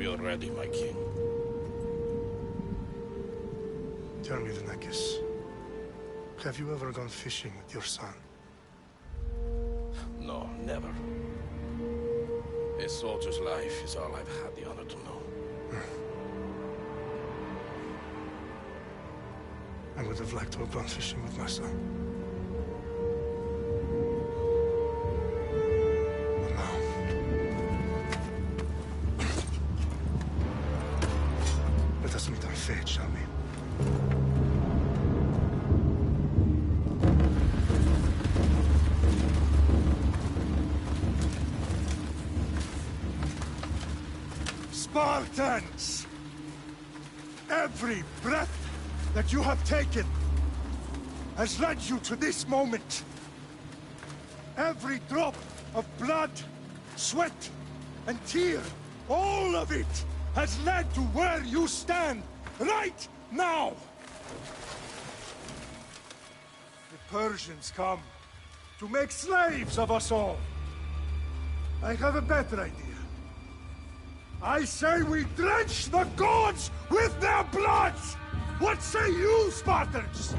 you're ready, my king. Tell me, Lenekis, have you ever gone fishing with your son? No, never. A soldier's life is all I've had the honor to know. I would have liked to have gone fishing with my son. But now... let us meet our fate, shall we? Spartans! Every breath that you have taken has led you to this moment. Every drop of blood, sweat, and tear, all of it has led to where you stand right now. The Persians come to make slaves of us all. I have a better idea. I say we drench the gods with their blood! What say you, Spartans?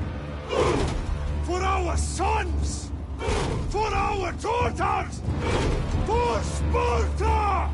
For our sons! For our daughters! For Sparta!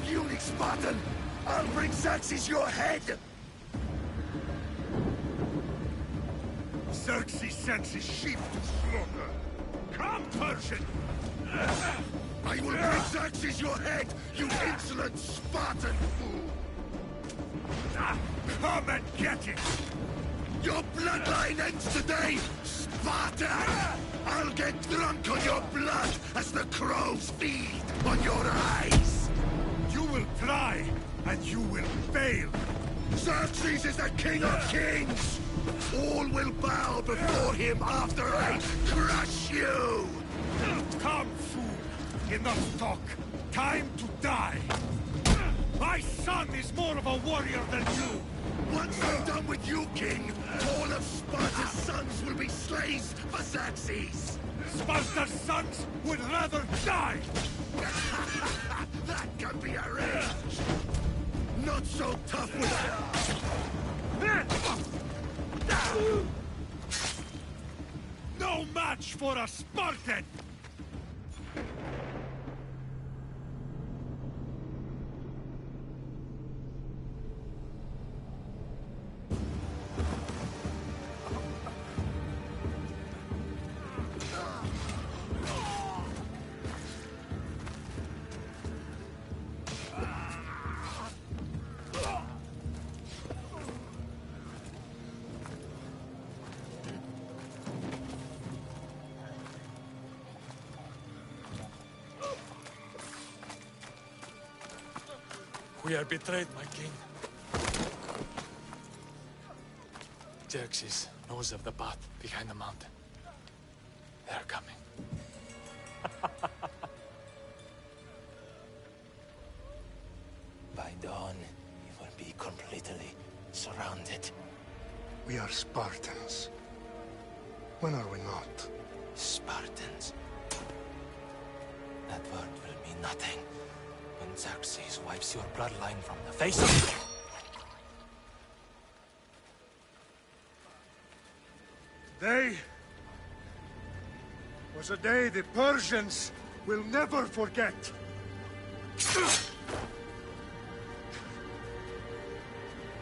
Unix Spartan! I'll bring Xerxes your head! Xerxes sends his sheep to slaughter. Come, Persian! I will bring Xerxes your head, you insolent Spartan fool! Come and get it! Your bloodline ends today, Sparta! I'll get drunk on your blood as the crows feed on your eyes! You will try, and you will fail! Xerxes is the king of kings! All will bow before him after I crush you! Come, fool! Enough talk! Time to die! My son is more of a warrior than you! Once I'm done with you, king, all of Sparta's sons will be slaves for Xerxes! Sparta's sons would rather die! That can be arranged! Not so tough No match for a Spartan! We are betrayed, my king. Xerxes knows of the path behind the mountain. They're coming. By dawn, you will be completely surrounded. We are Spartans. When are we not? Spartans. That word will mean nothing when Xerxes wipes your bloodline from the face of... Today was a day the Persians will never forget.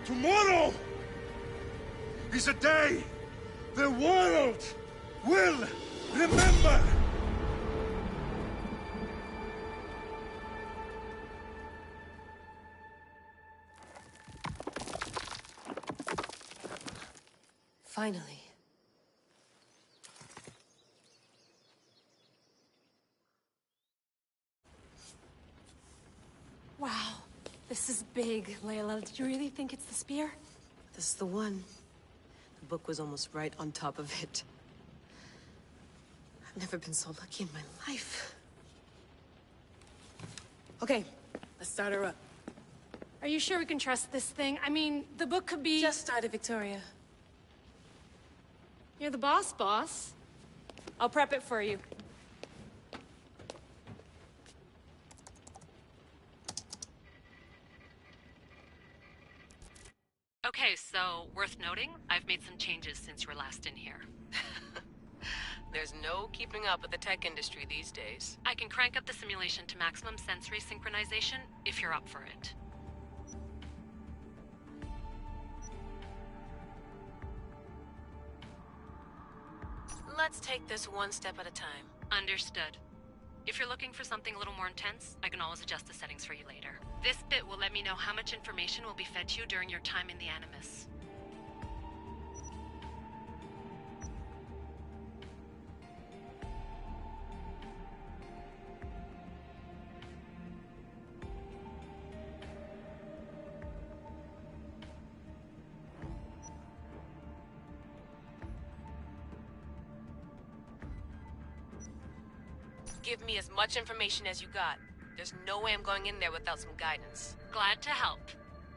Tomorrow is a day the world will remember. Finally. Wow, this is big, Layla. Did you really think it's the spear? This is the one. The book was almost right on top of it. I've never been so lucky in my life. Okay, let's start her up. Are you sure we can trust this thing? I mean, the book could be... Just started, Victoria. You're the boss. I'll prep it for you. Okay, so worth noting, I've made some changes since you were last in here. There's no keeping up with the tech industry these days. I can crank up the simulation to maximum sensory synchronization if you're up for it. Let's take this one step at a time. Understood. If you're looking for something a little more intense, I can always adjust the settings for you later. This bit will let me know how much information will be fed to you during your time in the Animus. Give me as much information as you got. There's no way I'm going in there without some guidance. Glad to help.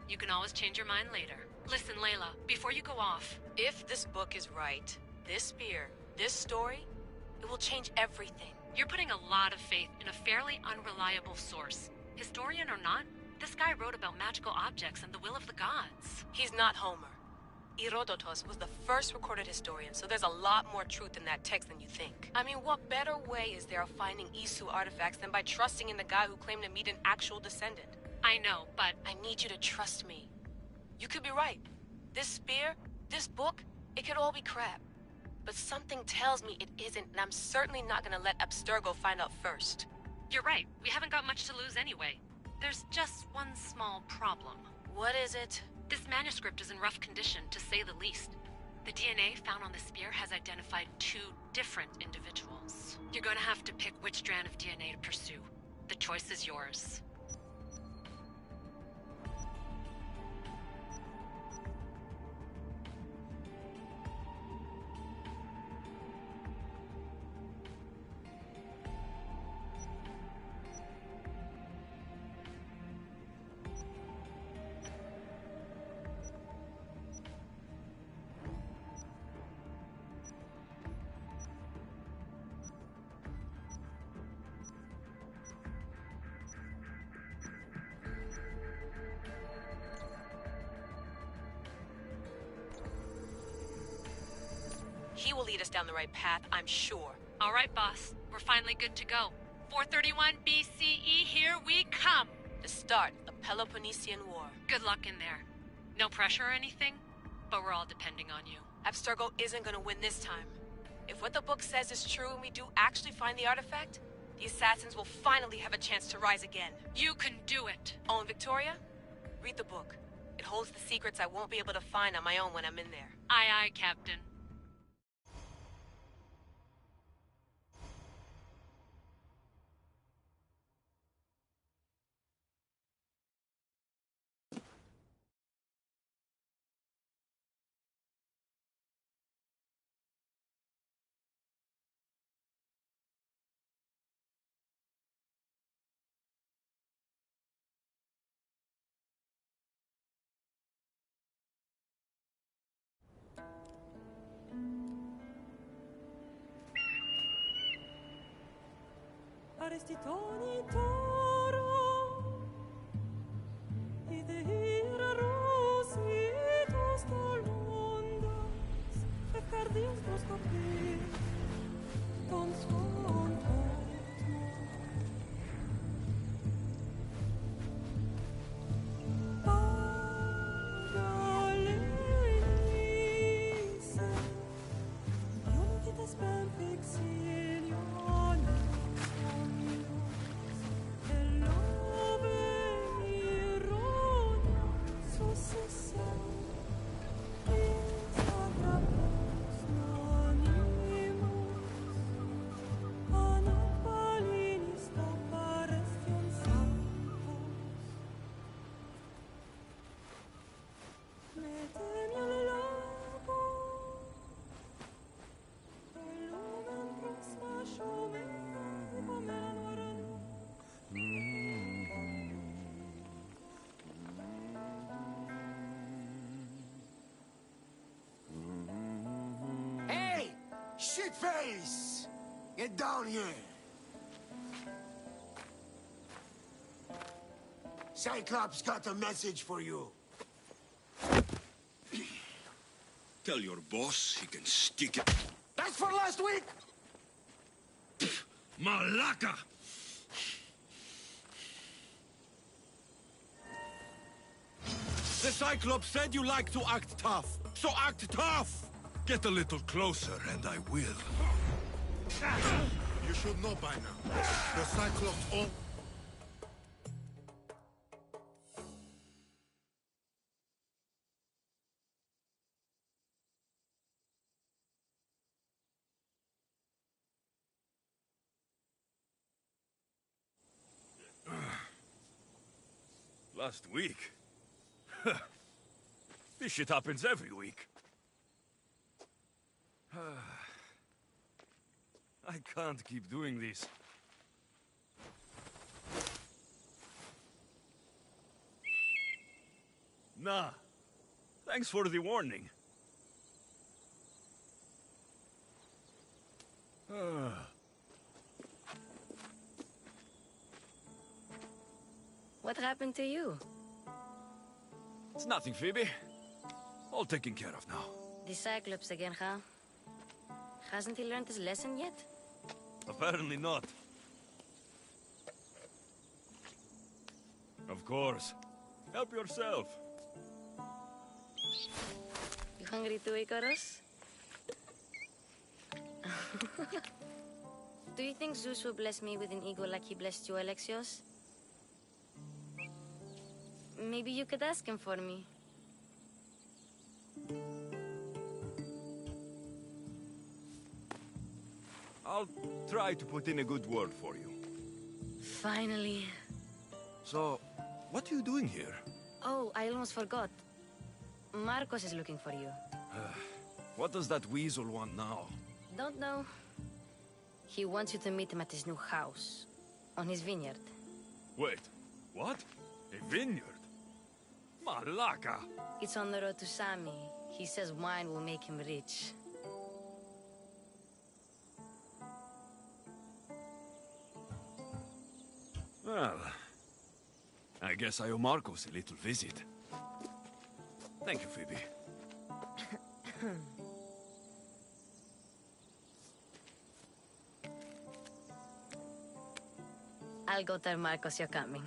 You can always change your mind later. Listen, Layla, before you go off... If this book is right, this spear, this story, it will change everything. You're putting a lot of faith in a fairly unreliable source. Historian or not, this guy wrote about magical objects and the will of the gods. He's not Homer. Herodotus was the first recorded historian, so there's a lot more truth in that text than you think. I mean, what better way is there of finding Isu artifacts than by trusting in the guy who claimed to meet an actual descendant? I know, but... I need you to trust me. You could be right. This spear, this book, it could all be crap. But something tells me it isn't, and I'm certainly not gonna let Abstergo find out first. You're right. We haven't got much to lose anyway. There's just one small problem. What is it? This manuscript is in rough condition, to say the least. The DNA found on the spear has identified 2 different individuals. You're gonna have to pick which strand of DNA to pursue. The choice is yours. He will lead us down the right path, I'm sure. All right, boss. We're finally good to go. 431 BCE, here we come! The start of the Peloponnesian War. Good luck in there. No pressure or anything, but we're all depending on you. Abstergo isn't gonna win this time. If what the book says is true and we do actually find the artifact, the assassins will finally have a chance to rise again. You can do it! Oh, and Victoria? Read the book. It holds the secrets I won't be able to find on my own when I'm in there. Aye, aye, Captain. Arestitoni toro, idehira rositos tolmondas, efcardios dos copir, ton son Shitface! Get down here! Cyclops got a message for you. Tell your boss he can stick it. That's for last week! Malaka! The Cyclops said you like to act tough, so act tough! Get a little closer, and I will. You should know by now. The Cyclops all... Last week? This shit happens every week. I can't keep doing this. Nah. Thanks for the warning. What happened to you? It's nothing, Phoebe. All taken care of now. The Cyclops again, huh? Hasn't he learned his lesson yet? Apparently not. Of course. Help yourself. You hungry too, Icarus? Do you think Zeus will bless me with an ego like he blessed you, Alexios? Maybe you could ask him for me. I'll try to put in a good word for you. Finally. So, what are you doing here? Oh, I almost forgot. Marcos is looking for you. What does that weasel want now? Don't know. He wants you to meet him at his new house. On his vineyard. Wait, what? A vineyard? Malaka! It's on the road to Sami. He says wine will make him rich. Well, I guess I owe Marcos a little visit. Thank you, Phoebe. I'll go tell Marcos you're coming.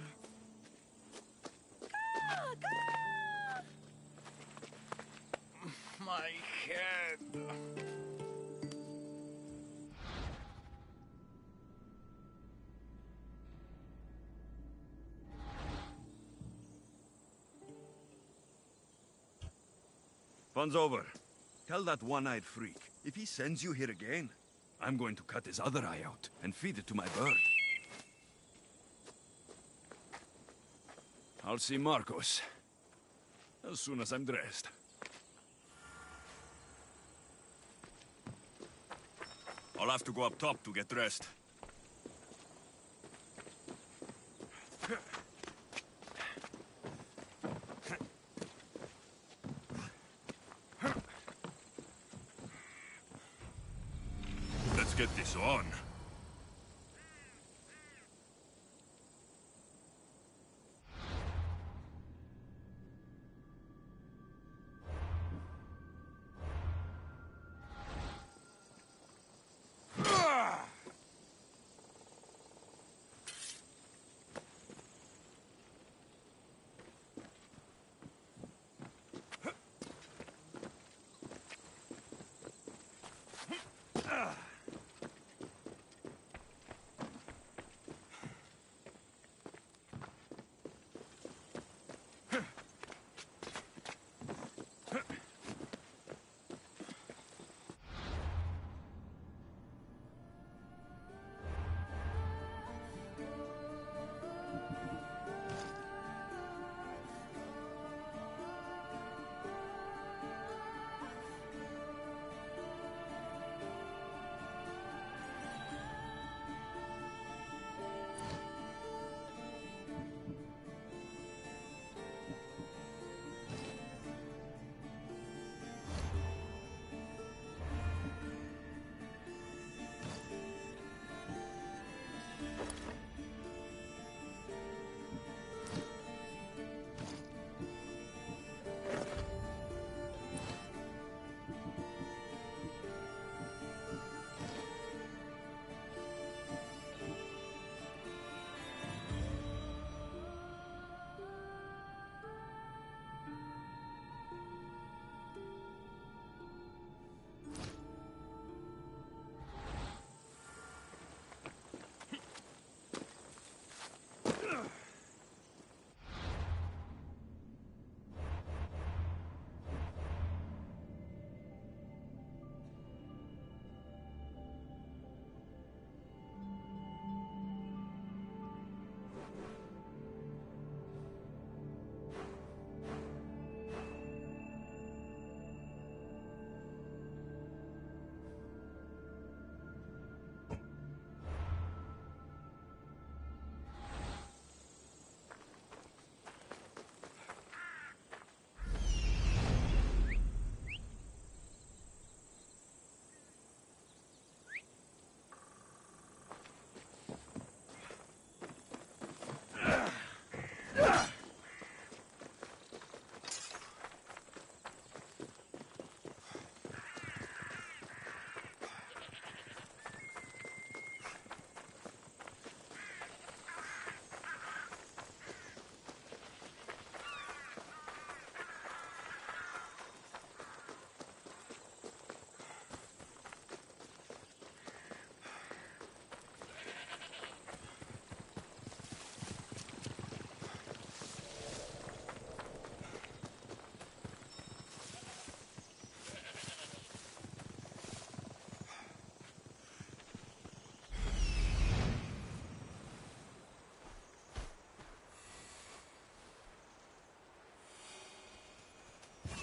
My head. Fun's over. Tell that one-eyed freak, if he sends you here again, I'm going to cut his other eye out and feed it to my bird. I'll see Marcos as soon as I'm dressed. I'll have to go up top to get dressed. Let's get this on.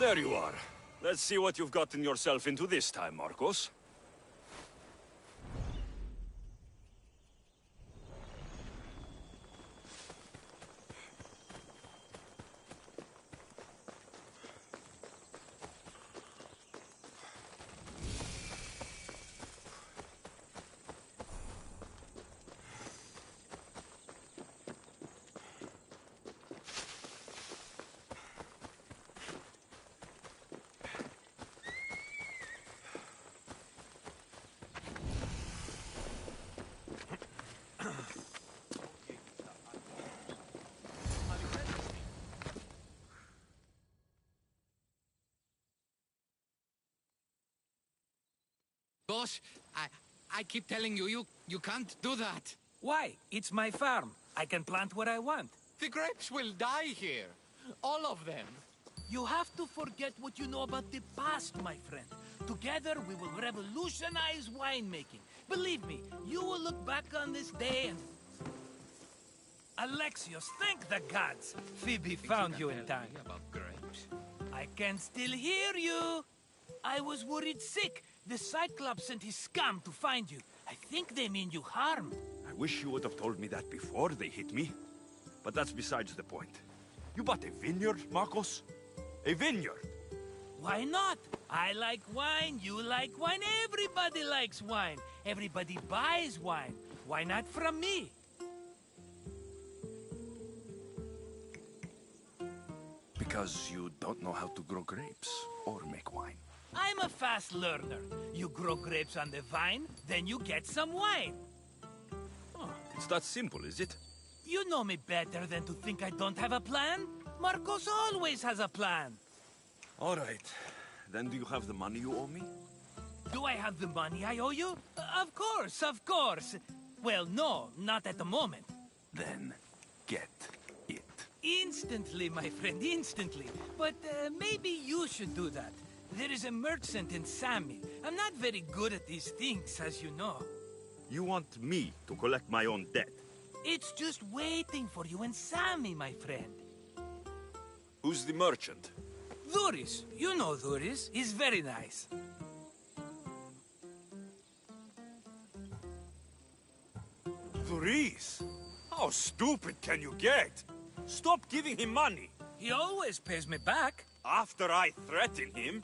There you are. Let's see what you've gotten yourself into this time, Marcos. Boss, I keep telling you, you can't do that. Why? It's my farm. I can plant what I want. The grapes will die here. All of them. You have to forget what you know about the past, my friend. Together, we will revolutionize winemaking. Believe me, you will look back on this day and... Alexios, thank the gods! Phoebe found you in time. About grapes? I can still hear you! I was worried sick. The Cyclops sent his scum to find you. I think they mean you harm. I wish you would have told me that before they hit me. But that's besides the point. You bought a vineyard, Marcos? A vineyard? Why not? I like wine, you like wine, everybody likes wine. Everybody buys wine. Why not from me? Because you don't know how to grow grapes or make wine. I'm a fast learner. You grow grapes on the vine, then you get some wine. Oh, it's that simple, is it? You know me better than to think I don't have a plan. Marcos always has a plan. All right. Then do you have the money you owe me? Do I have the money I owe you? Of course, of course. Well, no, not at the moment. Then get it. Instantly, my friend, instantly. But maybe you should do that. There is a merchant in Sami. I'm not very good at these things, as you know. You want me to collect my own debt? It's just waiting for you in Sami, my friend. Who's the merchant? Dhuris. You know Dhuris. He's very nice. Dhuris? How stupid can you get? Stop giving him money. He always pays me back. After I threaten him?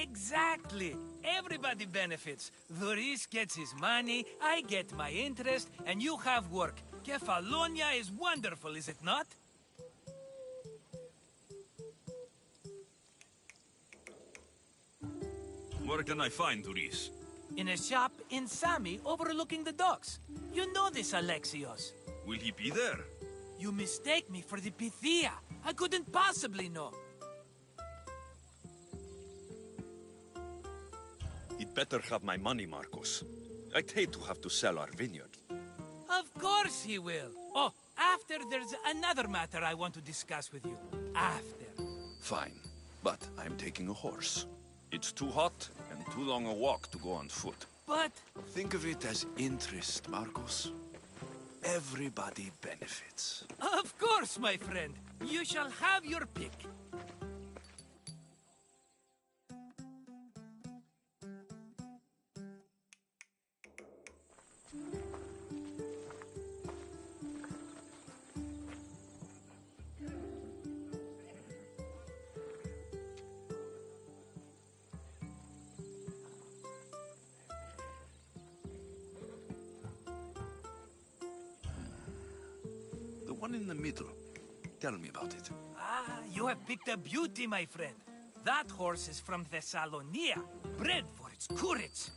Exactly. Everybody benefits. Dhuris gets his money, I get my interest, and you have work. Kefalonia is wonderful, is it not? Where can I find Dhuris? In a shop in Sami overlooking the docks. You know this, Alexios. Will he be there? You mistake me for the Pythia. I couldn't possibly know. He'd better have my money, Marcos. I'd hate to have to sell our vineyard. Of course he will. Oh, after there's another matter I want to discuss with you. After. Fine, but I'm taking a horse. It's too hot and too long a walk to go on foot. But... Think of it as interest, Marcos. Everybody benefits. Of course, my friend. You shall have your pick. The one in the middle. Tell me about it. Ah, you have picked a beauty, my friend. That horse is from Thessalonia, bred for its courage.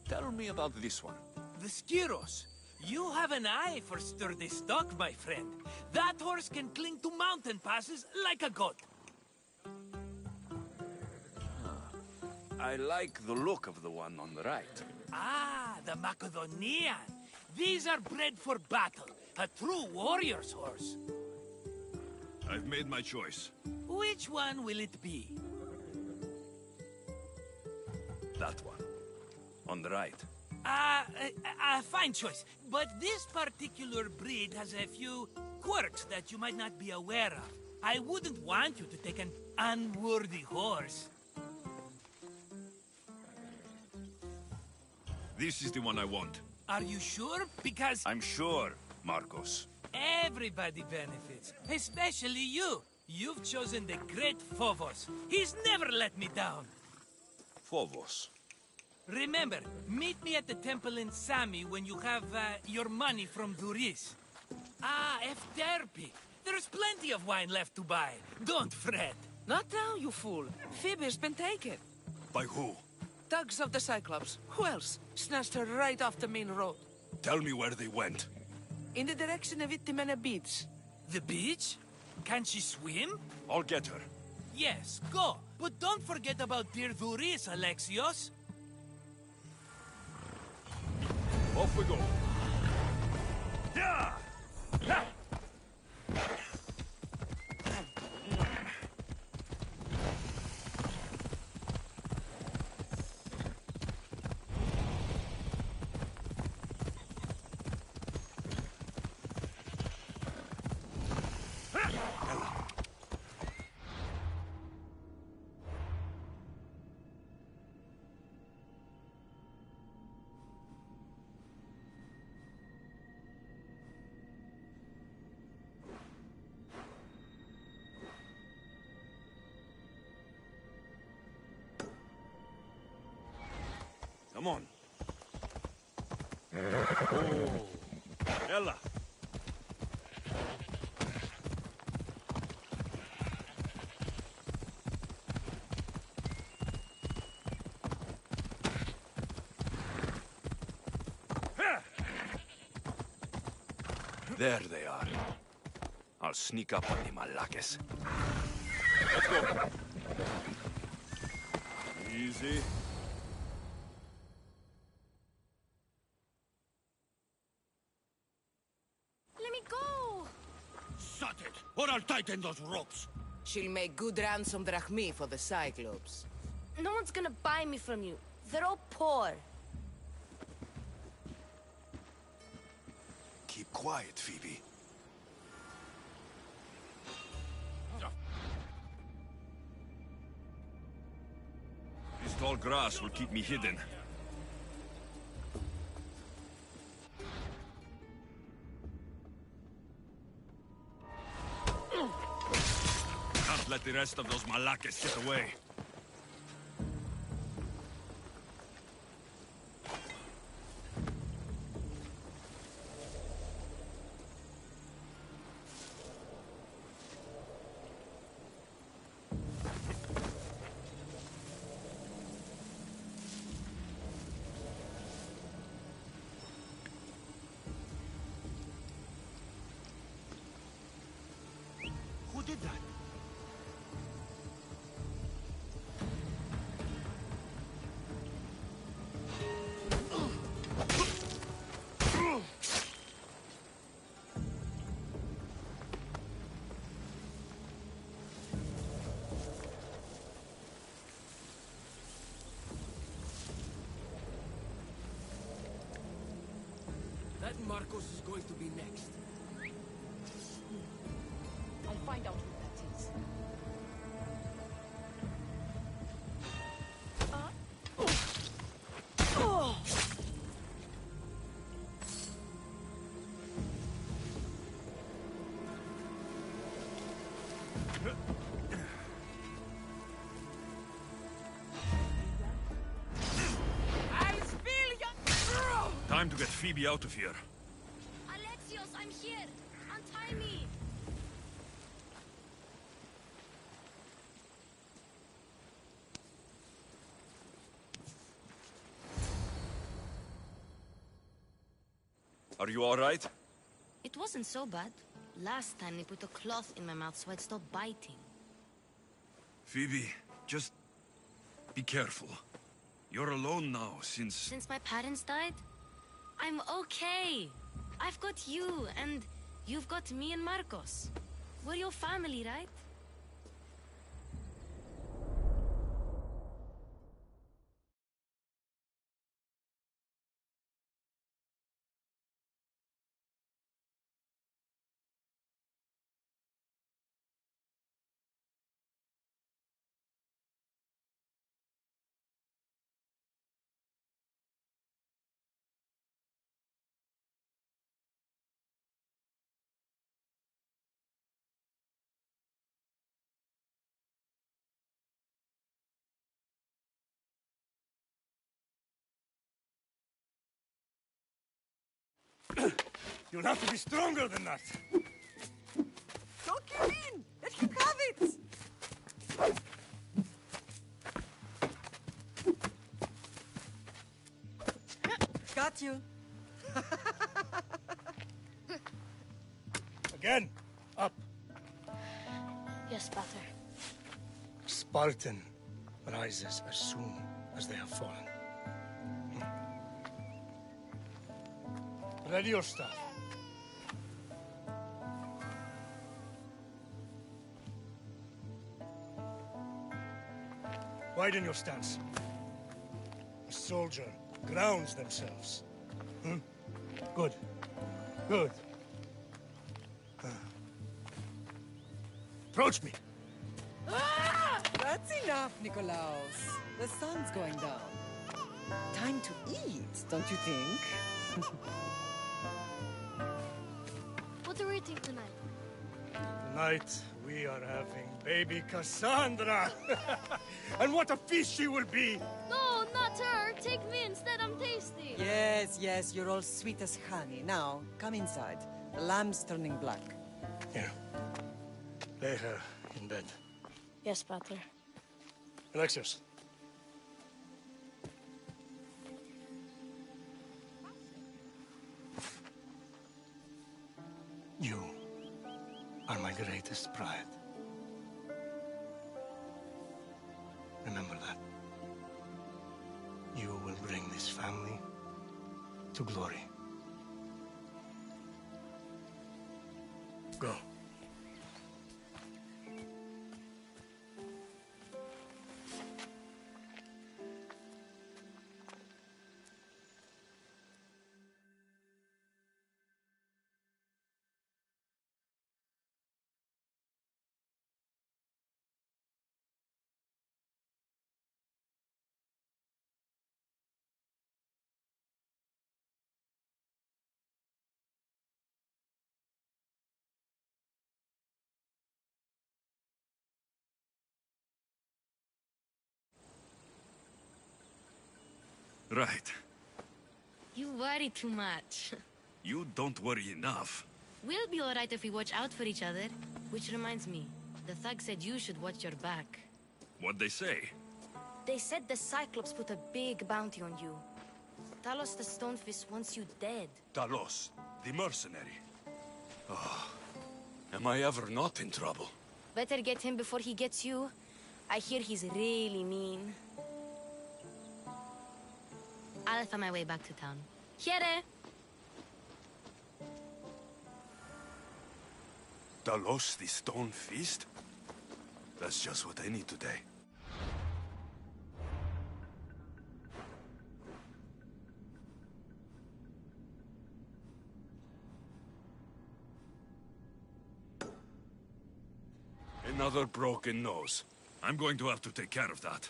Tell me about this one. The Skyros. You have an eye for sturdy stock, my friend. That horse can cling to mountain passes like a goat. I like the look of the one on the right. Ah, the Macedonian. These are bred for battle. A true warrior's horse. I've made my choice. Which one will it be? That one. On the right. Fine choice. But this particular breed has a few quirks that you might not be aware of. I wouldn't want you to take an unworthy horse. This is the one I want. Are you sure? Because I'm sure, Marcos. everybody benefits, especially you. You've chosen the great Phobos. He's never let me down. Phobos. Remember, meet me at the temple in Sami when you have your money from Duris. Ah, Efterpi. There's plenty of wine left to buy. Don't fret. Not now, you fool. Phoebe's been taken. By who? Thugs of the Cyclops. Who else? Snatched her right off the main road. Tell me where they went. In the direction of Itimena Beach. The beach? Can she swim? I'll get her. Yes, go. But don't forget about dear Duris, Alexios. Off we go. Yeah! Come on. Oh. Ella. There they are. I'll sneak up on the Malakes. Let's go. Easy. Let me go! Shut it, or I'll tighten those ropes. She'll make good ransom drachmi for the Cyclops. No one's gonna buy me from you. They're all poor. Keep quiet, Phoebe. This tall grass will keep me hidden. Can't let the rest of those Malakes get away. Who did that? That Marcos is going to be next. I'll find out who that is. Time to get Phoebe out of here. Alexios, I'm here. Untie me. Are you all right? It wasn't so bad. Last time they put a cloth in my mouth so I'd stop biting. Phoebe, just be careful. You're alone now since... Since my parents died, I'm okay. I've got you, and you've got me and Marcos. We're your family, right? You'll have to be stronger than that. Don't give in! Let him have it! Got you. Again. Up. Yes, Pater. Spartan rises as soon as they have fallen. Ready your staff. Widen your stance. A soldier grounds themselves. Good. Good. Approach me. That's enough, Nikolaos. The sun's going down. Time to eat, don't you think? What are we eating tonight? Tonight, we are having baby Cassandra. And what a feast she will be! No, not her! Take me instead, I'm tasty! Yes, yes, you're all sweet as honey. Now, come inside. The lamb's turning black. Here. Lay her in bed. Yes, Pater. Alexios. You are my greatest pride. Remember that. You will bring this family to glory. Go. Right. You worry too much. You don't worry enough. We'll be alright if we watch out for each other. Which reminds me, the thug said you should watch your back. What'd they say? They said the Cyclops put a big bounty on you. Talos the Stonefist wants you dead. Talos, the mercenary. Oh, am I ever not in trouble? Better get him before he gets you. I hear he's really mean. I'll find my way back to town. Here! Talos, the Stone Fist? That's just what I need today. Another broken nose. I'm going to have to take care of that.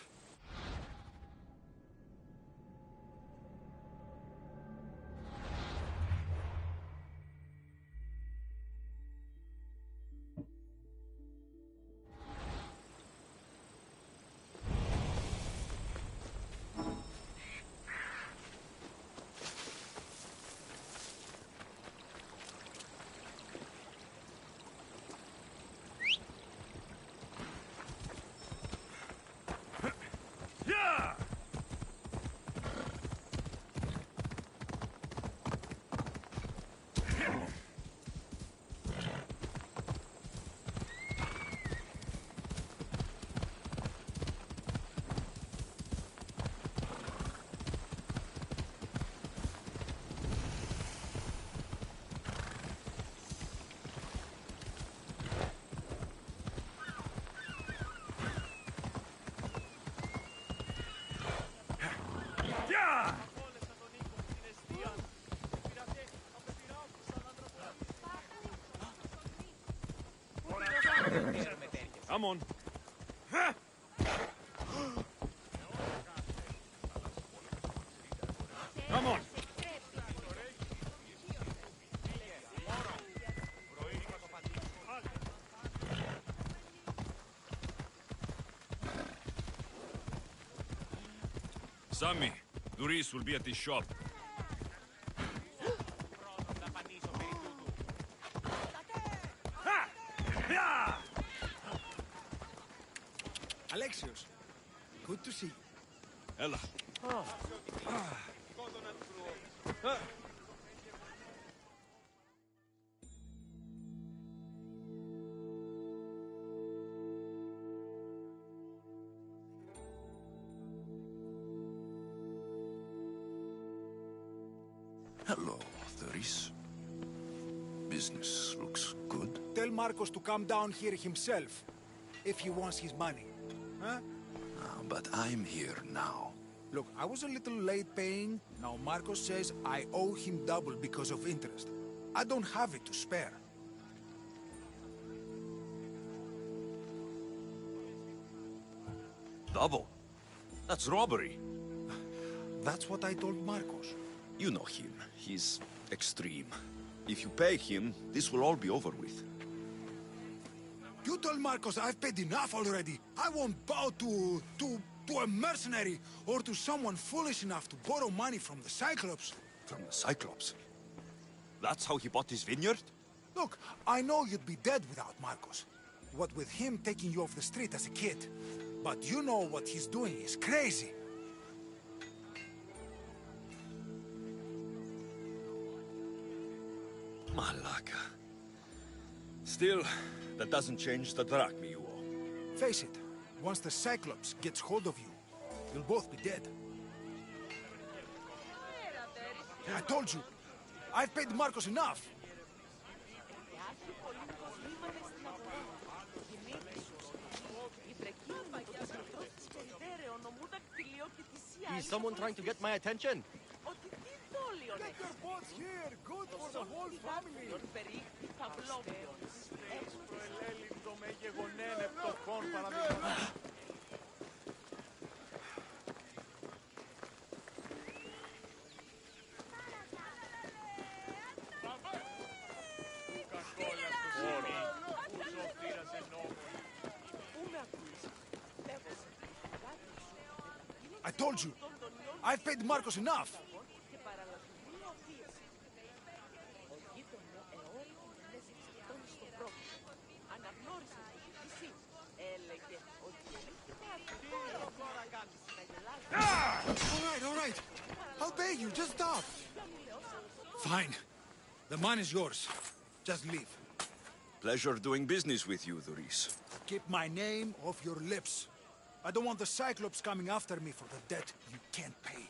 Come on. Come on. Sammy, Duris will be at the shop. Alexios. Good to see you. Ella. Hello, Thuris. Business looks good. Tell Marcos to come down here himself, if he wants his money. Huh? But I'm here now. Look, I was a little late paying. Now Marcos says I owe him double because of interest. I don't have it to spare. Double? That's robbery. That's what I told Marcos. You know him. He's extreme. If you pay him, this will all be over with. You told Marcos I've paid enough already. I won't bow to a mercenary or to someone foolish enough to borrow money from the Cyclops. From the Cyclops? That's how he bought his vineyard? Look, I know you'd be dead without Marcos. What with him taking you off the street as a kid. But you know what he's doing is crazy. Malaka. Still, that doesn't change the drachma you owe. Face it, once the Cyclops gets hold of you, you'll both be dead. I told you, I've paid Marcos enough. Is someone trying to get my attention? Get your boats here, good for the whole family. I told you, I've paid Marcos enough. All right. I'll pay you. Just stop. Fine. The money is yours. Just leave. Pleasure doing business with you, Thuris. Keep my name off your lips. I don't want the Cyclops coming after me for the debt you can't pay.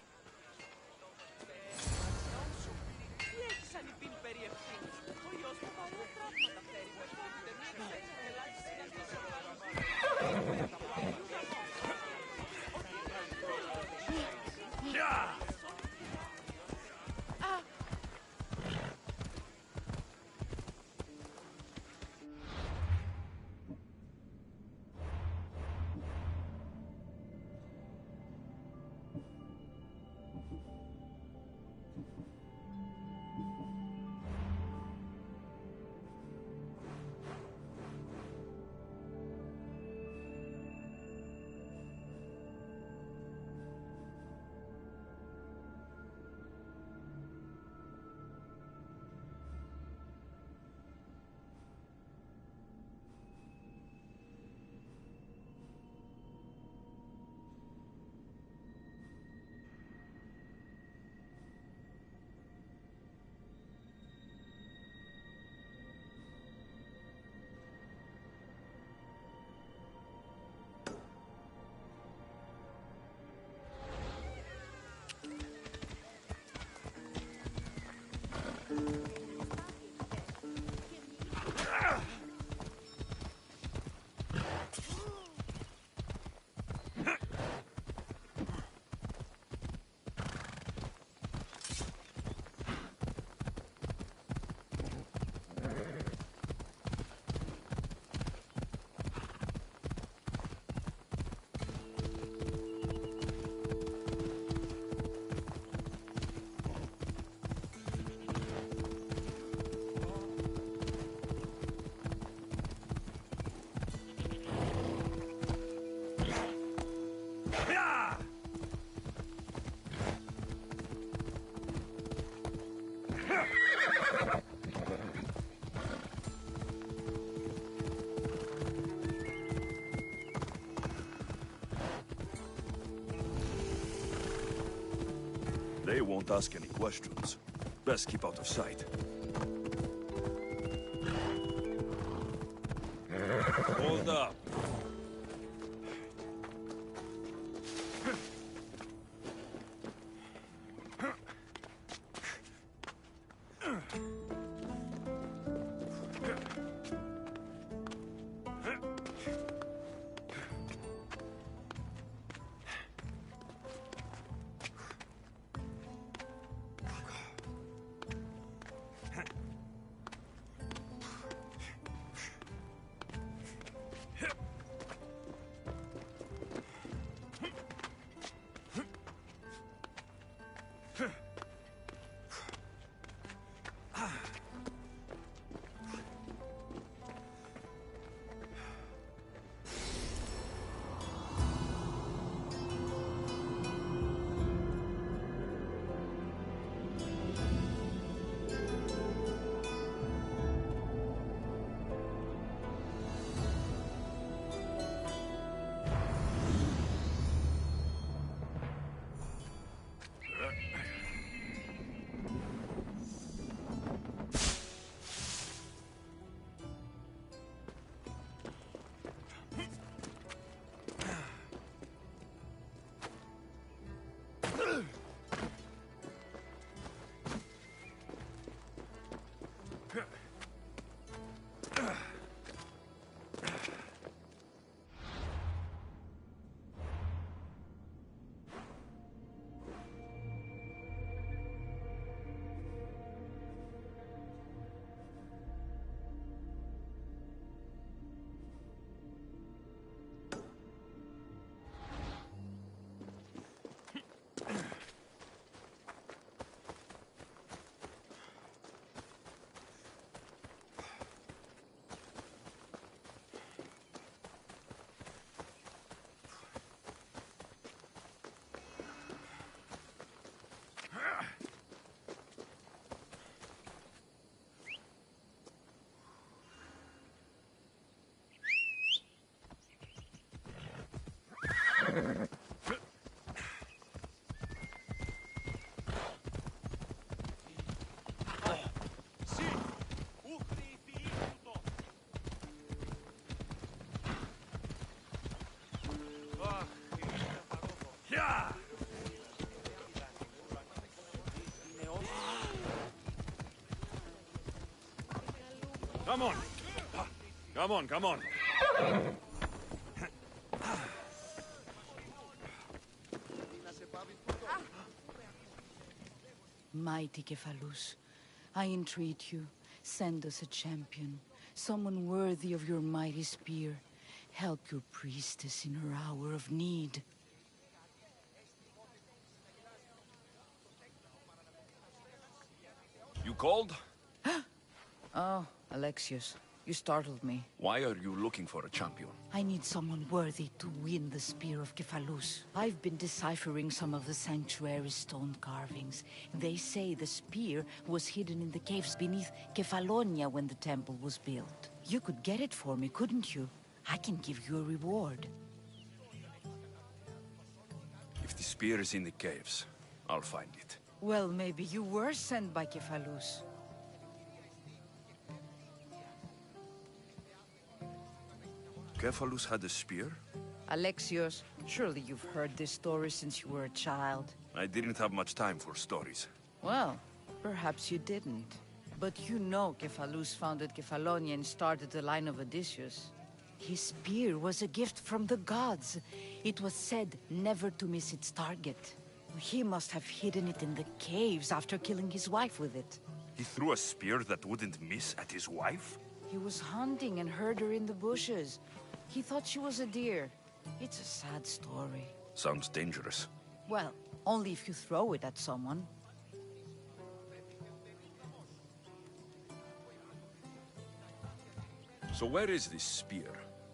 They won't ask any questions. Best keep out of sight. Hold up. Come on. Come on, come on. Mighty Kephalus, I entreat you, send us a champion, someone worthy of your mighty spear. Help your priestess in her hour of need. You called? Oh, Alexios, you startled me. Why are you looking for a champion? I need someone worthy to win the Spear of Kephalus. I've been deciphering some of the sanctuary's stone carvings. They say the spear was hidden in the caves beneath Kefalonia when the temple was built. You could get it for me, couldn't you? I can give you a reward. If the spear is in the caves, I'll find it. Well, maybe you were sent by Kephalus. Kephalus had a spear? Alexios, surely you've heard this story since you were a child. I didn't have much time for stories. Well, perhaps you didn't. But you know Kephalus founded Kefalonia and started the line of Odysseus. His spear was a gift from the gods. It was said never to miss its target. He must have hidden it in the caves after killing his wife with it. He threw a spear that wouldn't miss at his wife? He was hunting and heard her in the bushes. He thought she was a deer. It's a sad story. Sounds dangerous. Well, only if you throw it at someone. So where is this spear?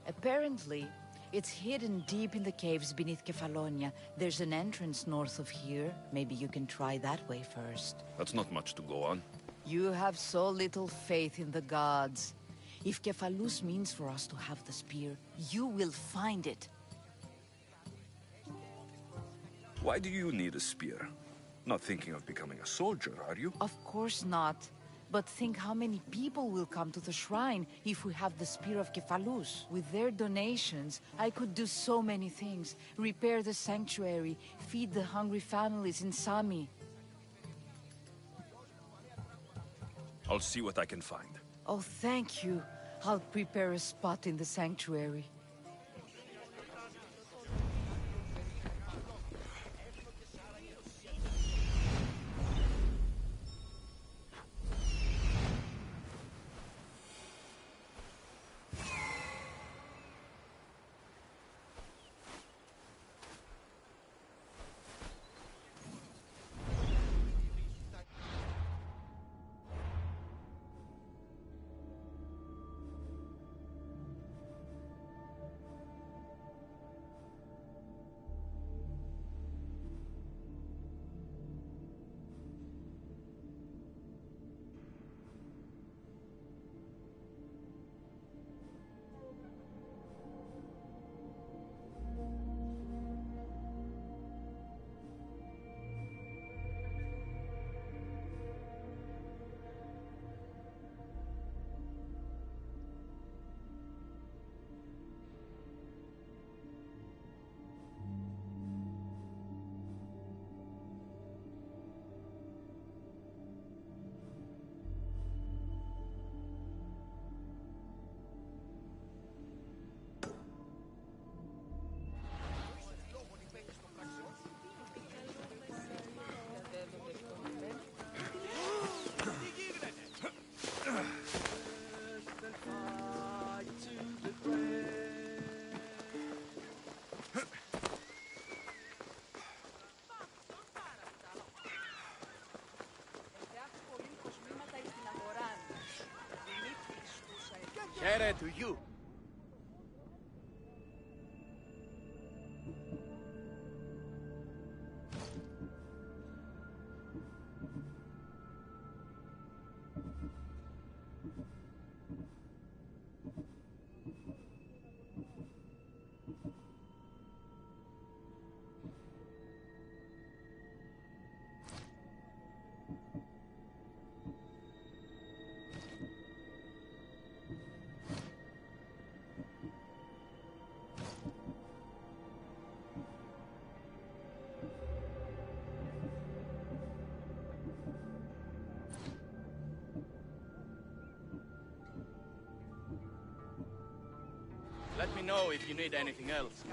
Apparently, it's hidden deep in the caves beneath Kefalonia. There's an entrance north of here. Maybe you can try that way first. That's not much to go on. You have so little faith in the gods. If Kephalus means for us to have the spear, you will find it. Why do you need a spear? Not thinking of becoming a soldier, are you? Of course not. But think how many people will come to the shrine if we have the Spear of Kephalus. With their donations, I could do so many things. Repair the sanctuary, feed the hungry families in Sami. I'll see what I can find. Oh, thank you. I'll prepare a spot in the sanctuary. Here to you. Let me know if you need anything else.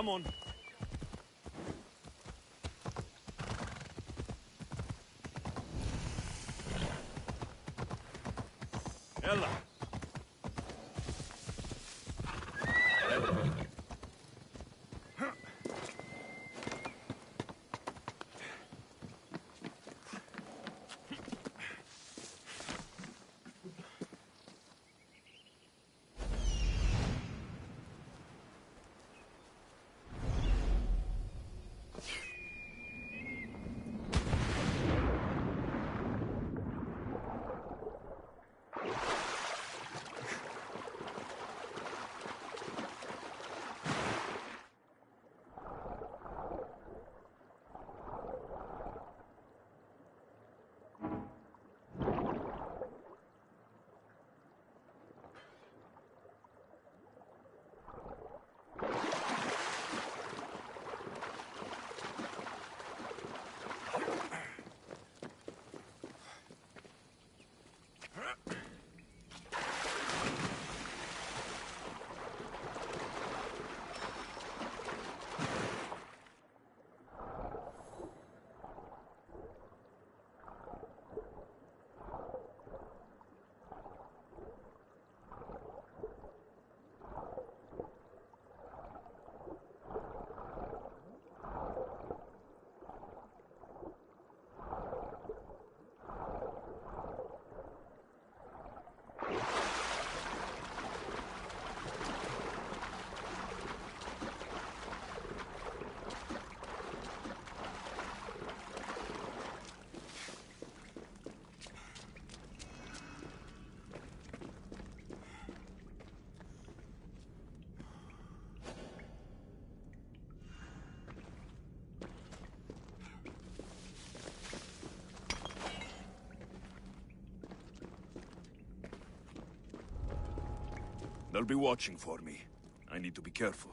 Come on. Ella. They'll be watching for me. I need to be careful.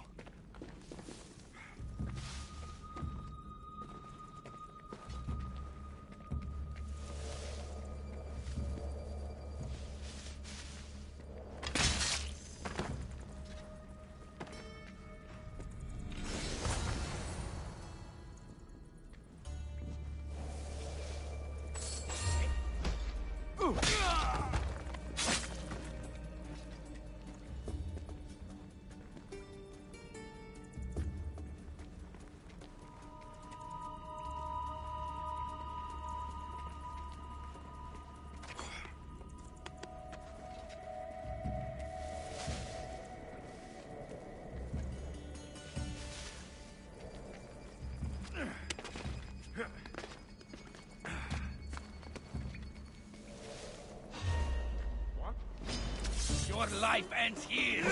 Your life ends here!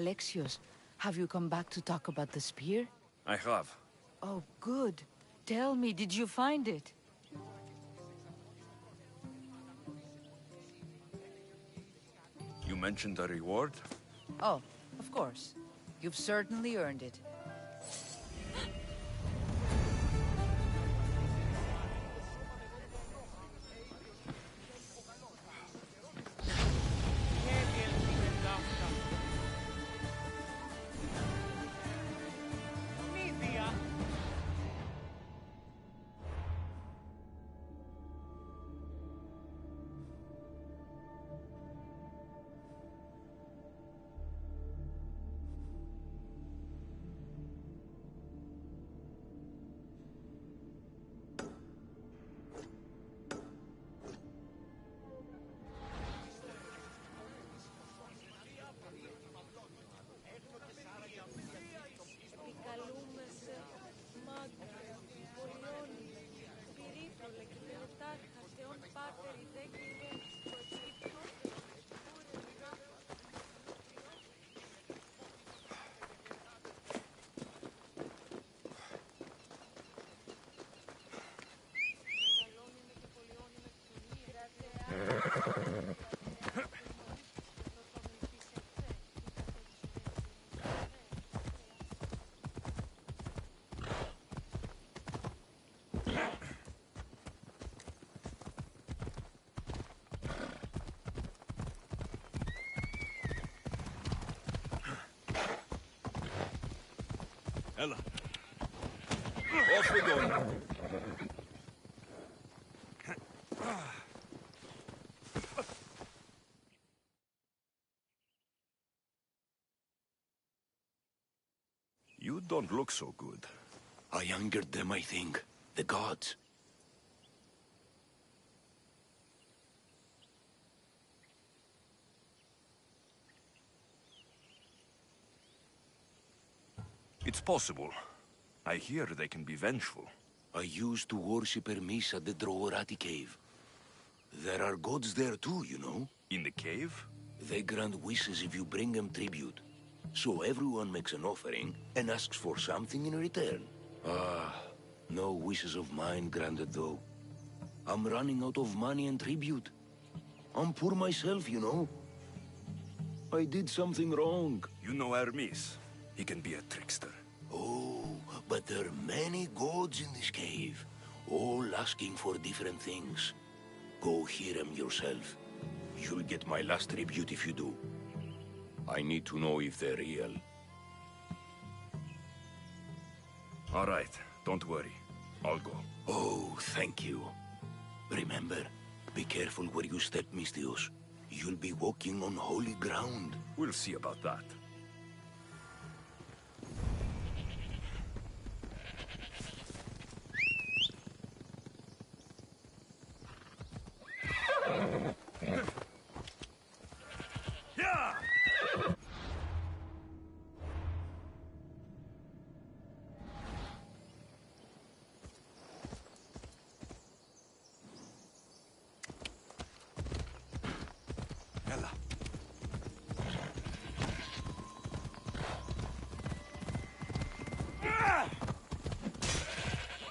Alexios, have you come back to talk about the spear? I have. Oh, good. Tell me, did you find it? You mentioned a reward? Oh, of course. You've certainly earned it. Ella. Off we go. You don't look so good. I angered them, I think. The gods. It's possible. I hear they can be vengeful. I used to worship Hermes at the Droorati cave. There are gods there too, you know. In the cave? They grant wishes if you bring them tribute. So everyone makes an offering and asks for something in return. Ah, no wishes of mine granted though. I'm running out of money and tribute. I'm poor myself, you know. I did something wrong. You know Hermes. He can be a trickster. Oh, but there are many gods in this cave, all asking for different things. Go hear them yourself. You'll get my last tribute if you do. I need to know if they're real. All right, don't worry. I'll go. Oh, thank you. Remember, be careful where you step, Misthios. You'll be walking on holy ground. We'll see about that.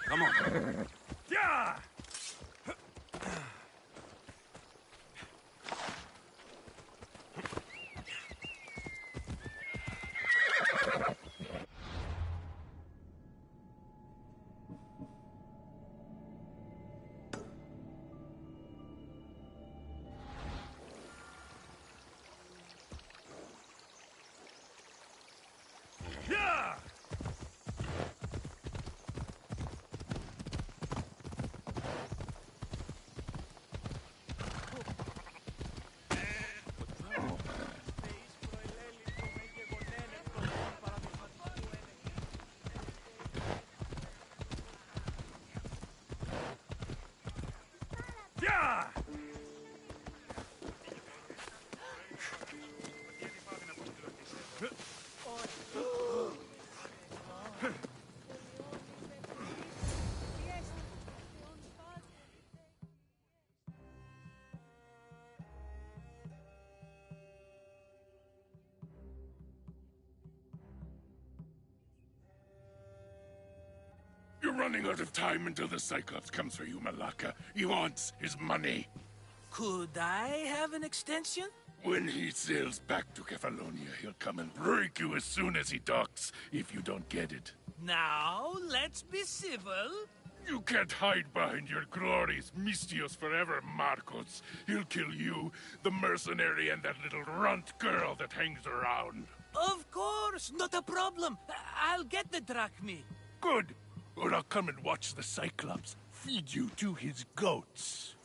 Come on. Yeah! Yeah! Yeah! You're running out of time until the Cyclops comes for you, Malaka. He wants his money. Could I have an extension? When he sails back to Kefalonia, he'll come and break you as soon as he docks, if you don't get it. Now, let's be civil. You can't hide behind your glories, Misthios forever, Marcos. He'll kill you, the mercenary, and that little runt girl that hangs around. Of course, not a problem. I'll get the drachmi. Good. Or I'll come and watch the Cyclops feed you to his goats.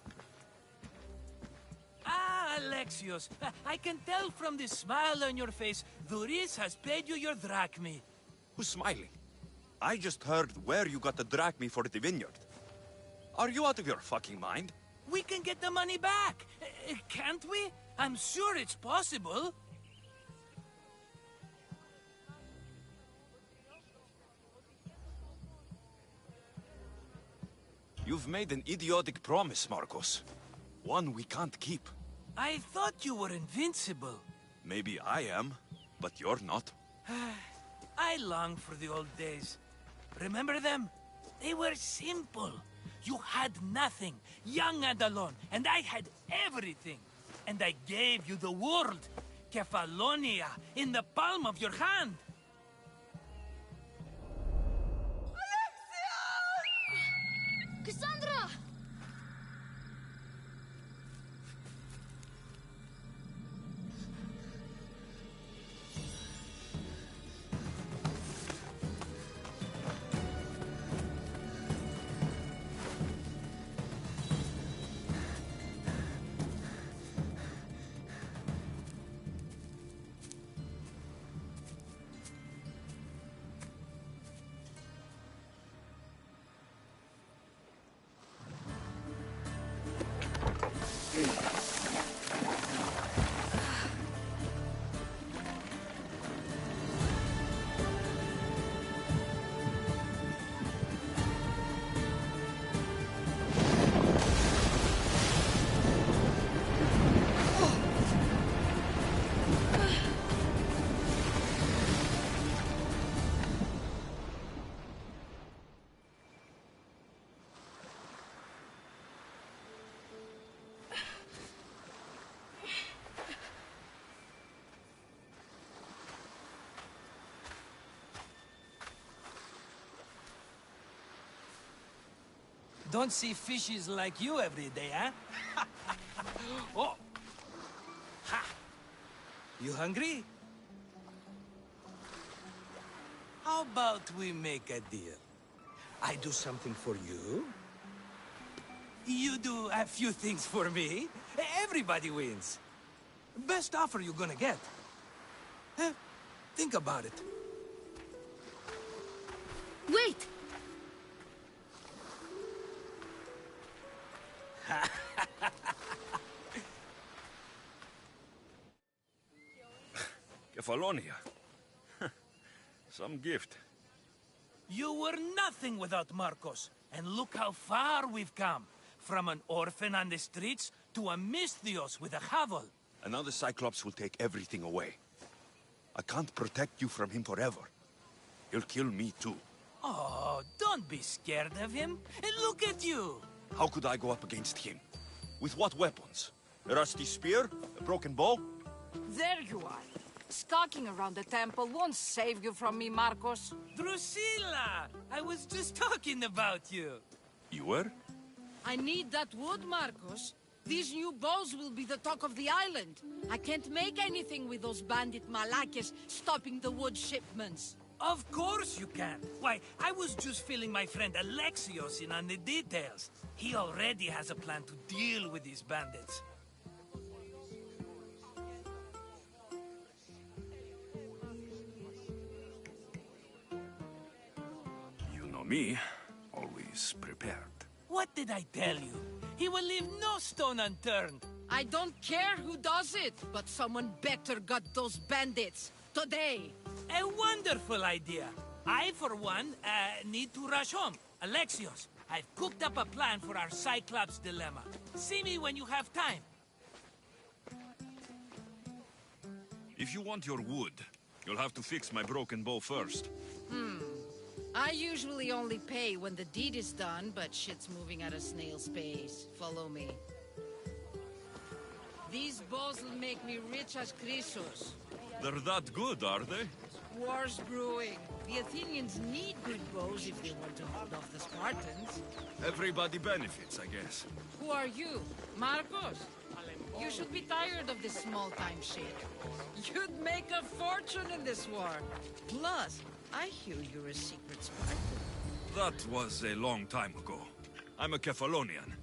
Ah, Alexios, I can tell from the smile on your face, Duris has paid you your drachmi. Who's smiling? I just heard where you got the drachmi for the vineyard. Are you out of your fucking mind? We can get the money back, can't we? I'm sure it's possible. You've made an idiotic promise, Marcos. One we can't keep. I thought you were invincible. Maybe I am, but you're not. I long for the old days. Remember them? They were simple. You had nothing, young and alone, and I had everything. And I gave you the world, Kefalonia, in the palm of your hand. Cassandra! Don't see fishes like you every day, huh? Oh! Ha! You hungry? How about we make a deal? I do something for you. You do a few things for me. Everybody wins. Best offer you're gonna get. Think about it. Wait! Kefalonia. Some gift. You were nothing without Marcos. And look how far we've come. From an orphan on the streets to a Misthios with a Havel. And now the Cyclops will take everything away. I can't protect you from him forever. He'll kill me too. Oh, don't be scared of him. And look at you. How could I go up against him? With what weapons? A rusty spear? A broken bow? There you are. Skulking around the temple won't save you from me, Marcos. Drusilla! I was just talking about you. You were? I need that wood, Marcos. These new bows will be the talk of the island. I can't make anything with those bandit malakes stopping the wood shipments. Of course you can. Why, I was just filling my friend Alexios in on the details. He already has a plan to deal with these bandits. You know me, always prepared. What did I tell you? He will leave no stone unturned. I don't care who does it, but someone better got those bandits. Today. A wonderful idea. I, for one, need to rush home. Alexios, I've cooked up a plan for our Cyclops dilemma. See me when you have time. If you want your wood, you'll have to fix my broken bow first. I usually only pay when the deed is done, but shit's moving at a snail's pace. Follow me. These bows will make me rich as Chrysos. They're that good, are they? War's brewing. The Athenians need good bows if they want to hold off the Spartans. Everybody benefits, I guess. Who are you? Marcos? You should be tired of this small-time shit. You'd make a fortune in this war. Plus, I hear you're a secret Spartan. That was a long time ago. I'm a Kefalonian.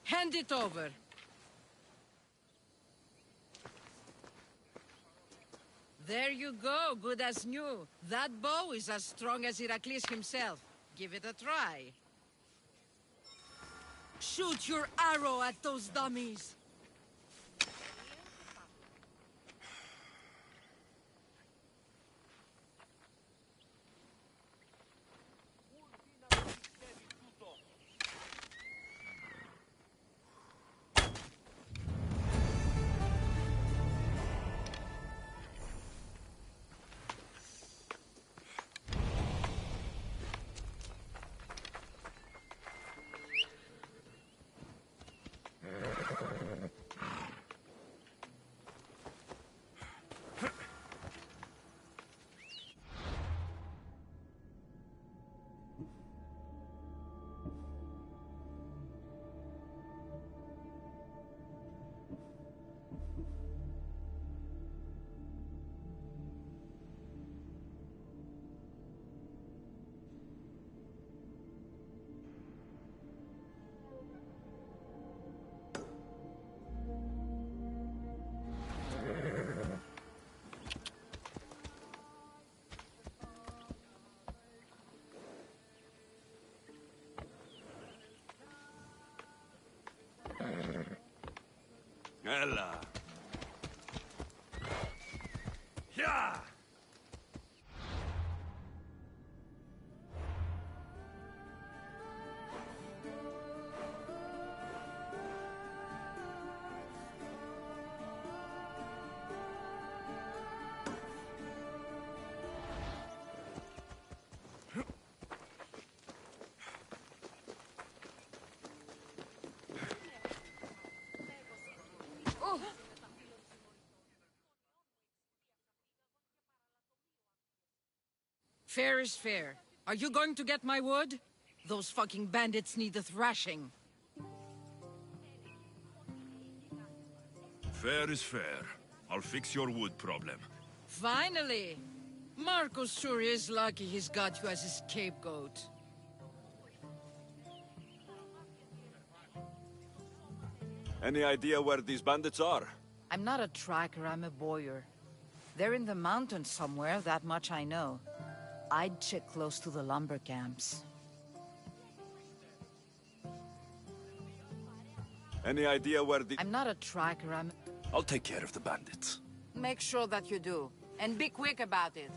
Hand it over. There you go, good as new. That bow is as strong as Heracles himself. Give it a try. Shoot your arrow at those dummies. Ella. Yeah! Fair is fair. Are you going to get my wood? Those fucking bandits need a thrashing. Fair is fair. I'll fix your wood problem. Finally! Marcos sure is lucky he's got you as his scapegoat. Any idea where these bandits are? I'm not a tracker, I'm a boyer. They're in the mountains somewhere, that much I know. I'd check close to the lumber camps. Any idea where the... I'm not a tracker, I'll take care of the bandits. Make sure that you do. And be quick about it.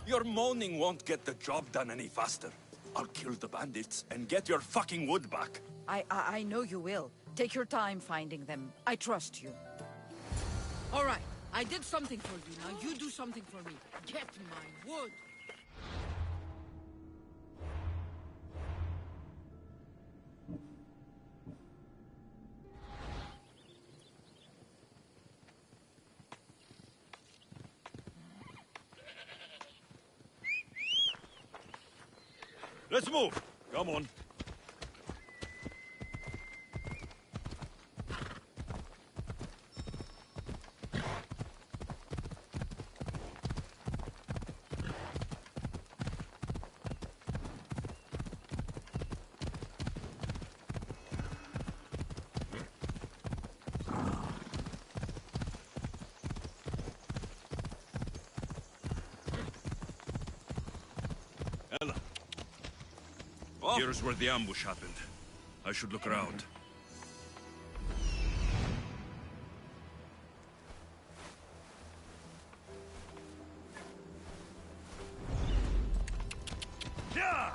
Your moaning won't get the job done any faster. I'll kill the bandits and get your fucking wood back. I know you will. Take your time finding them. I trust you. All right. I did something for you. Now you do something for me. Get my wood. Let's move. Come on. Ella. Oh. Here's where the ambush happened. I should look around. Yeah!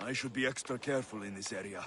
I should be extra careful in this area.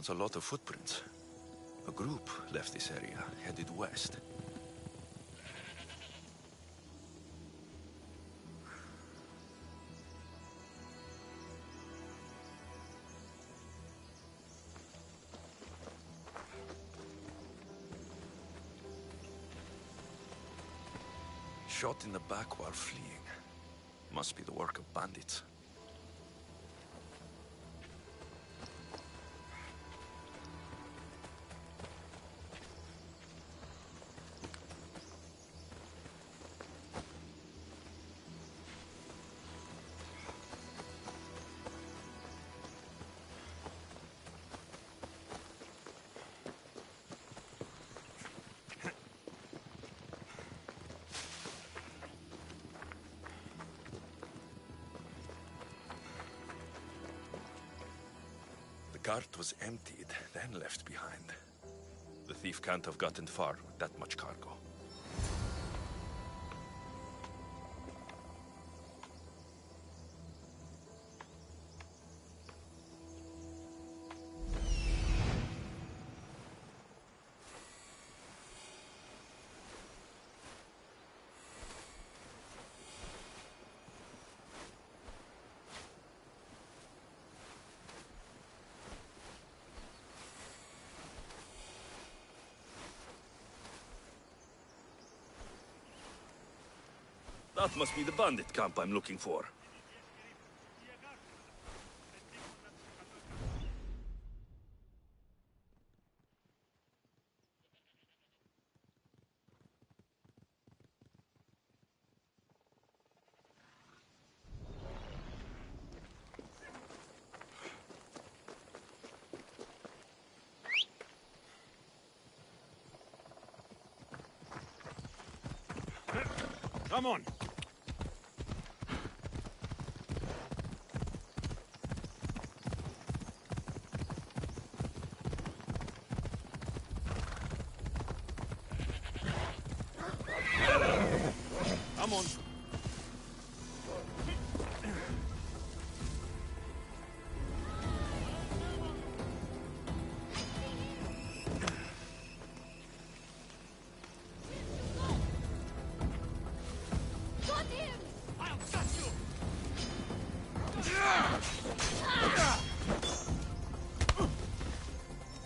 That's a lot of footprints. A group left this area, headed west. Shot in the back while fleeing. Must be the work of bandits. The cart was emptied, then left behind. The thief can't have gotten far with that much cargo. That must be the bandit camp I'm looking for. Come on! Come on!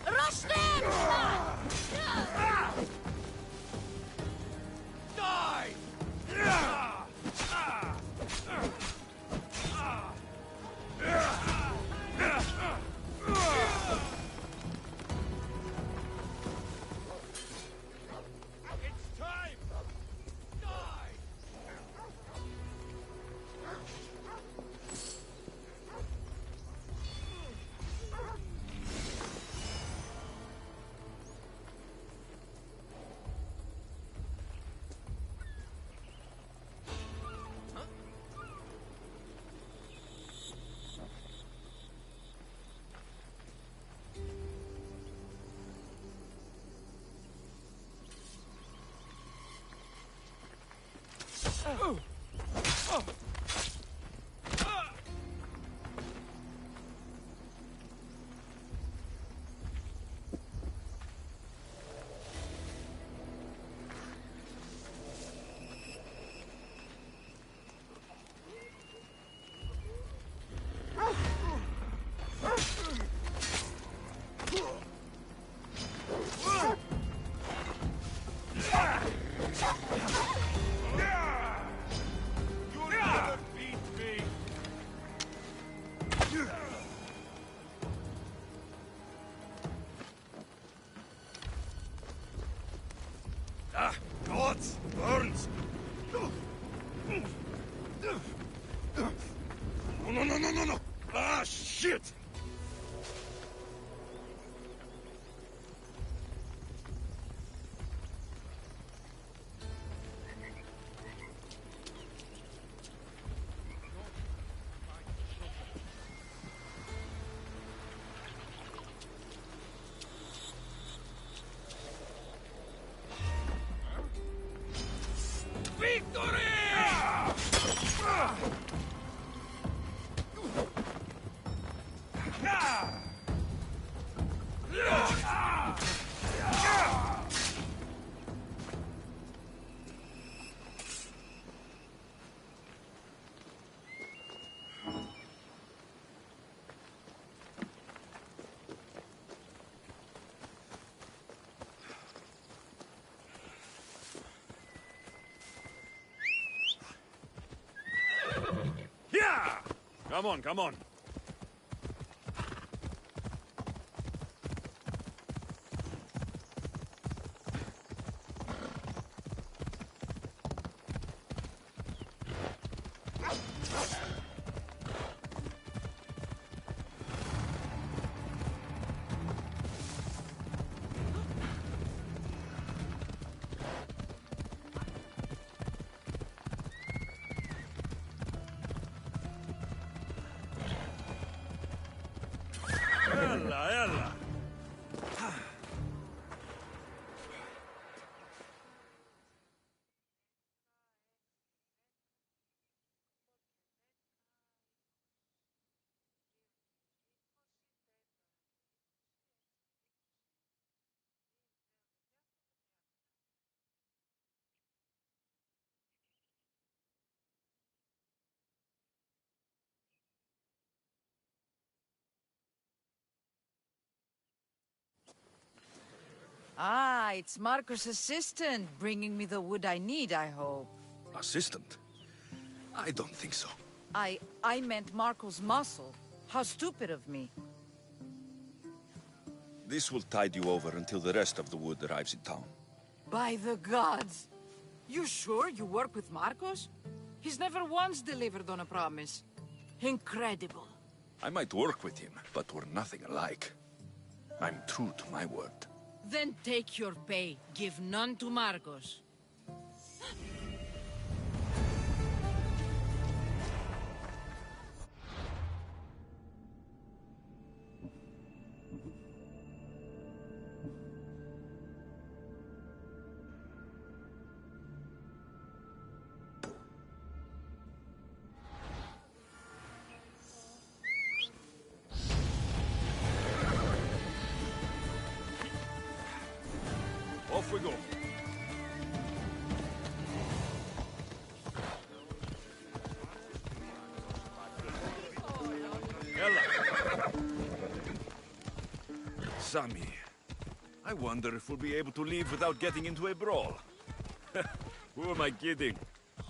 Rush them! Die! It's time! Die! Ah, gods! Burns! No! Ah, shit! Come on, come on. Ella, ella. Ah, it's Marco's assistant, bringing me the wood I need, I hope. Assistant? I don't think so. I meant Marco's muscle. How stupid of me. This will tide you over until the rest of the wood arrives in town. By the gods! You sure you work with Marcos? He's never once delivered on a promise. Incredible. I might work with him, but we're nothing alike. I'm true to my word. Then take your pay. Give none to Marcos. Off we go. Ella. Sammy, I wonder if we'll be able to leave without getting into a brawl. Who am I kidding?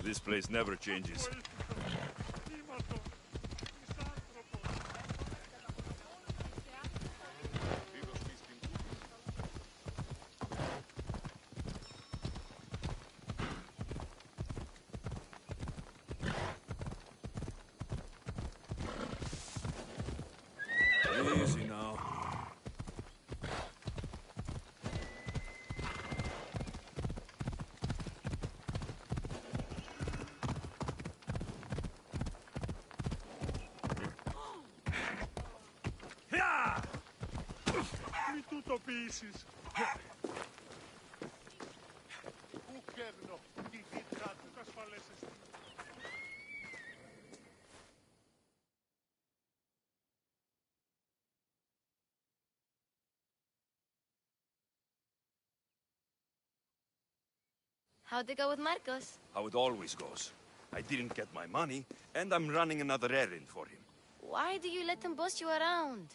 This place never changes. Easy now. Mi tutto pieces. Ukerno, ki hitra, tukas faleses. How'd it go with Marcos? How it always goes. I didn't get my money, and I'm running another errand for him. Why do you let him boss you around?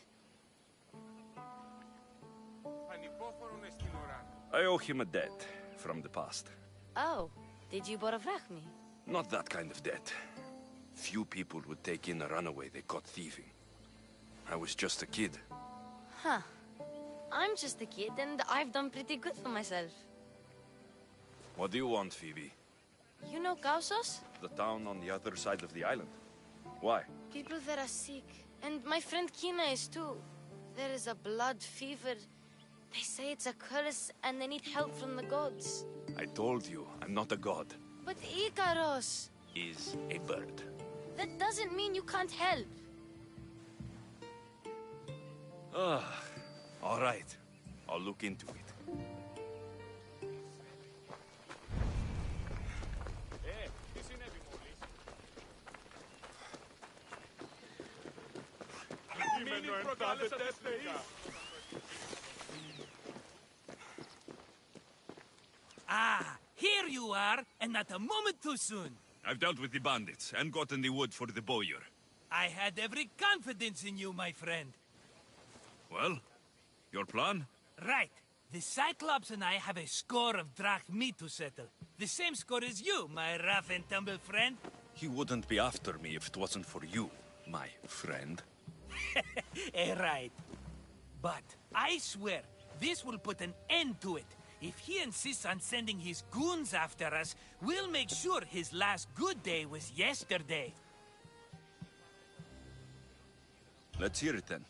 I owe him a debt from the past. Oh, did you borrow me? Not that kind of debt. Few people would take in a runaway they caught thieving. I was just a kid. Huh. I'm just a kid, and I've done pretty good for myself. What do you want, Phoebe? You know Kausos? The town on the other side of the island. Why? People there are sick, and my friend Kina is too. There is a blood fever. They say it's a curse, and they need help from the gods. I told you, I'm not a god. But Ikaros! Is a bird. That doesn't mean you can't help. All right. I'll look into it. Ah, here you are, and not a moment too soon. I've dealt with the bandits and gotten the wood for the bowyer. I had every confidence in you, my friend. Well, your plan? Right. The Cyclops and I have a score of drachmi to settle. The same score as you, my rough and tumble friend. He wouldn't be after me if it wasn't for you. my friend. Right. But I swear, this will put an end to it. If he insists on sending his goons after us, we'll make sure his last good day was yesterday. Let's hear it then.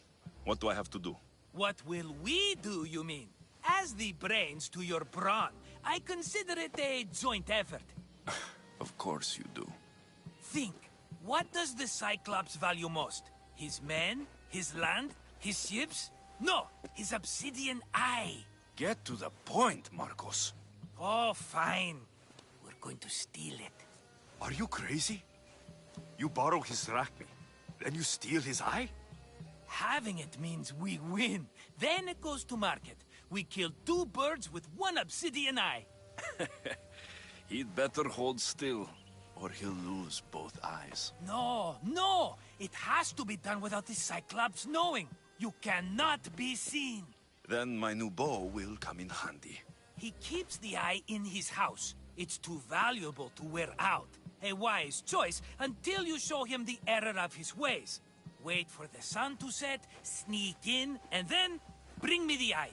What do I have to do? What will we do, you mean? As the brains to your brawn, I consider it a joint effort. Of course you do. Think, what does the Cyclops value most? His men? His land? His ships? No, his obsidian eye. Get to the point, Marcos. Oh, fine. We're going to steal it. Are you crazy? You borrow his drachmi, then you steal his eye? Having it means we win. Then it goes to market. We kill 2 birds with 1 obsidian eye. He'd better hold still, or he'll lose both eyes. No, no! It has to be done without the Cyclops knowing. You cannot be seen. Then my new bow will come in handy. He keeps the eye in his house. It's too valuable to wear out. A wise choice until you show him the error of his ways. Wait for the sun to set, sneak in, and then bring me the eye.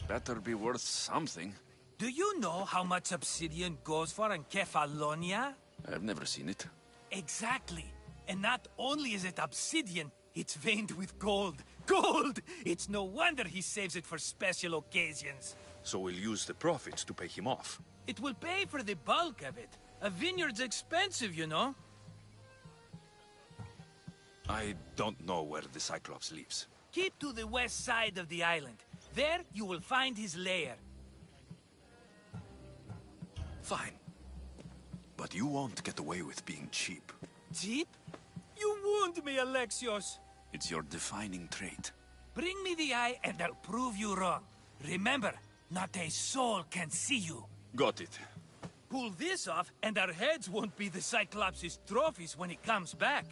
Better be worth something. Do you know how much obsidian goes for in Kefalonia? I've never seen it. Exactly. And not only is it obsidian, it's veined with gold. Gold! It's no wonder he saves it for special occasions. So we'll use the profits to pay him off. It will pay for the bulk of it. A vineyard's expensive, you know. I don't know where the Cyclops lives. Keep to the west side of the island. There, you will find his lair. Fine. But you won't get away with being cheap. Cheap? You wound me, Alexios. It's your defining trait. Bring me the eye and I'll prove you wrong. Remember, not a soul can see you. Got it. Pull this off and our heads won't be the Cyclops' trophies when he comes back.